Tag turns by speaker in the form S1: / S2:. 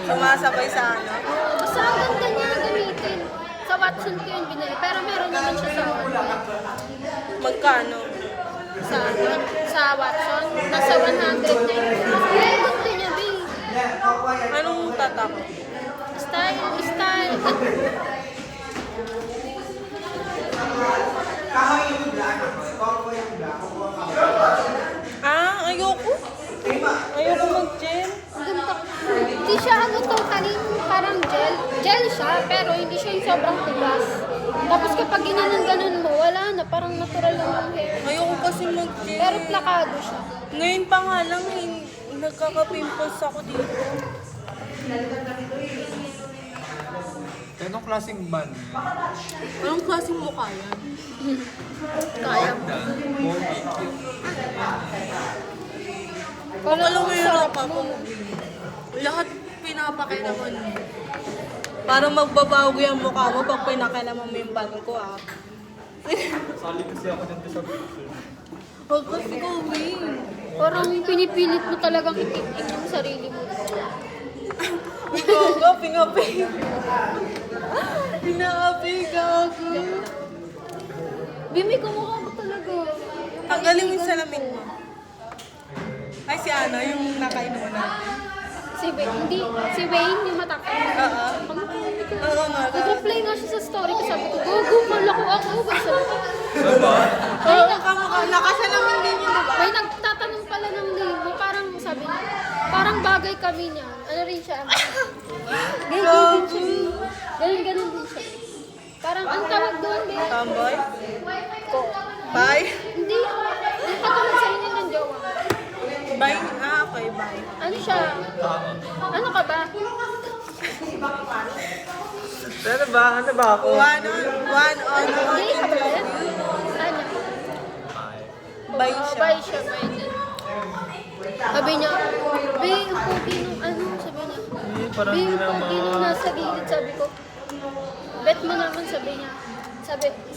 S1: Sumasabay sa ano.
S2: Basta ang ganda niya gamitin. Sa Watson ko yun binili. Pero meron naman siya sa online.
S1: Magkano?
S2: Sa Watson. Nasa 100 na yun. Ang ganda niya, babe.
S1: Anong tatak?
S2: Style.
S1: Ayoko. Ayoko mag-gel.
S2: Ang ganda. Hindi siya totally parang gel. Gel siya, pero hindi siya yung sobrang tigas. Tapos kapag ginanon-ganon mo, wala na. Parang natural lang yung hair.
S1: Ayoko kasi mag-gel.
S2: Pero plakado siya.
S1: Ngayon pa nga lang, nagkaka-pimples ako dito.
S3: Anong klaseng ban?
S1: Anong klaseng mukha yan?
S2: Kaya.
S3: Pogi.
S1: Pakalawira pa po. Lahat pinapakailaman mo. Parang magbabago yung mukha mo pag pinakailaman mo yung bago ko ah.
S3: Sali kasi ako dito sa picture.
S1: Huwag kasi gawin.
S2: Parang pinipilit mo talagang itik-ik yung sarili mo.
S1: Gago, pinapay. Pinapay, gago.
S2: Bimi, kumukha mo talaga.
S1: Tanggalin mo yung salamin mo. Ay, si ano, yung nakainuman natin.
S2: Si Wayne, yung matakot.
S1: Oo. Oo nga.
S2: Nag-reply nga siya sa story ko, sabi ko, go, malako ako. Basta,
S3: Diba?
S1: Oo, kamukha. Nakasalamin din yun, diba?
S2: may nagtatanong pala ng name mo, parang sabi niya, parang bagay kami niya. Ano rin siya? Ganyan din siya. Ganun din siya. Parang, ang tawag doon, be?
S1: Tomboy?
S2: Ko.
S1: Bye?
S2: Hindi. Yung katulad sa inyo ng jowa.
S1: Bye? Ah, okay, bye.
S2: Ano siya? Ano ka ba?
S3: Ano ba? Ano ba ako?
S1: One on
S2: Gay ka ba?
S1: interview.
S2: Ano?
S1: Bye siya.
S2: Bye siya, bye din. Sabi niya, be, ang pugi nung ano, sabi niya.
S3: Parang
S2: Be,
S3: hindi
S2: ang
S3: naman.
S2: pugi nung nasa gilid, sabi ko. Bet mo naman, sabi niya. Sabi niya,